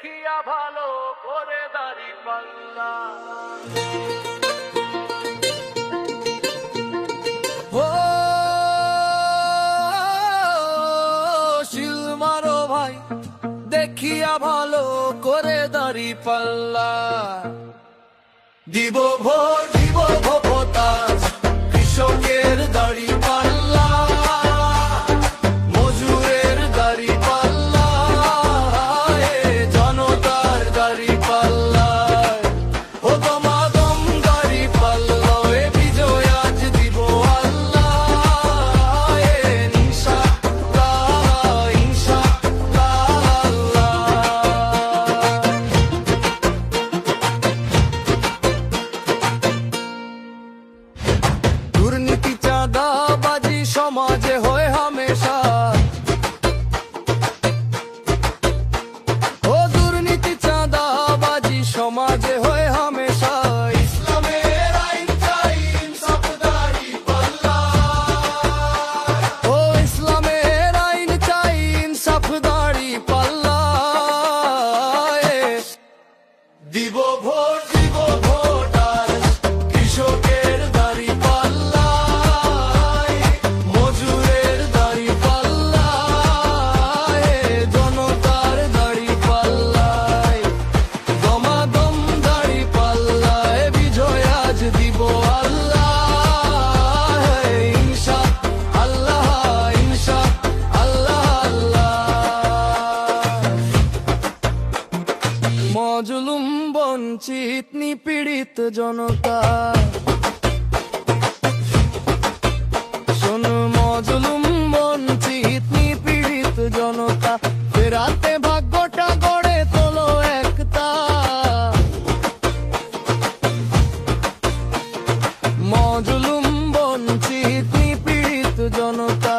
দেখিয়া ভালো করে দাড়ি পাল্লা। ও শিল মারো ভাই, দেখিয়া ভালো করে দাড়ি পাল্লা। দিব ভোট, দিব ভোটাজ, কৃষকের দাড়ি পাল্লা, মজুরের দাড়ি পাল্লা, জনতার দাড়ি পাল্লা। ও দমাদম দাড়ি পাল্লা, এ বিজয় আজ দিব আল্লাহ, ইনশাআল্লাহ, ইনশাআল্লাহ। দুর্নীতি চাঁদাবাজি সমাজে হয় হামেশা, ও দুর্নীতি চাঁদাবাজি সমাজে হয় হামেশা। ইসলামের আইন চাই, ইনসাফ দাড়ি পাল্লা, ও ইসলামের আইন চাই, ইনসাফ দাড়ি পাল্লা। দিব ভোট, দিব ভোটার, কৃষকের দাড়ি পাল্লা, মজুরের দাড়ি পাল্লা, জনতার দাড়ি পাল্লা, দমাদম দাড়ি পাল্লা, বিজয় আজ দিব আল্লাহ, ইনশাআল্লাহ, ইনশাআল্লাহ। মজলুম বঞ্চিত নিপীড়িত জনতা, শোন মজলুম বঞ্চিত নিপীড়িত জনতা, ফেরাতে ভাগ্যটা গড়ে তোলো একটা। মজলুম বঞ্চিত নিপীড়িত জনতা,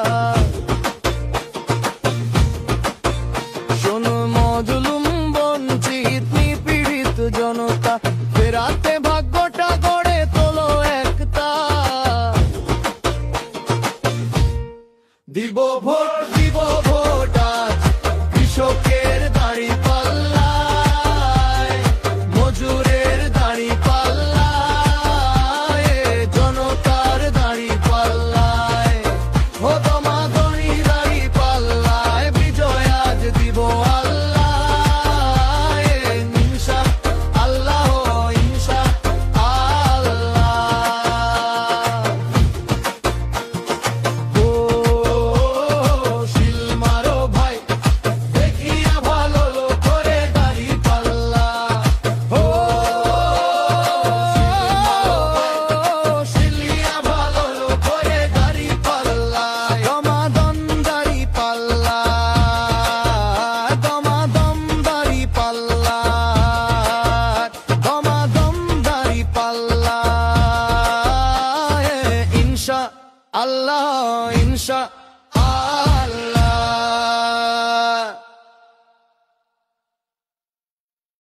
শোন মজলুম বঞ্চিত নিপীড়িত জনতা, ফেরাতে ভাগ্যটা গড়ে তোলো একটা। দিব ভোট, দিব ভোটাজ, কৃষকের দাড়ি পাল্লা, মজুরের দাড়ি পাল্লা, জনতার দাড়ি পাল্লা, ও দমাদমি দাড়ি পাল্লা, বিজয় আজ দিব আল্লাহ, ইনশাআল্লাহ, ইনশাআল্লাহ। ও শিল মারো ভাই, দেখিয়া ভালো করে দাড়ি পাল্লা, ও শিলিয়া ভালো করে দাড়ি পাল্লা, দমাদম দাড়ি পাল্লা, দমাদম দাড়ি পাল্লা, দমাদম দাড়ি পাল্লা, ইনশাআল্লাহ, ইনশাআল্লাহ।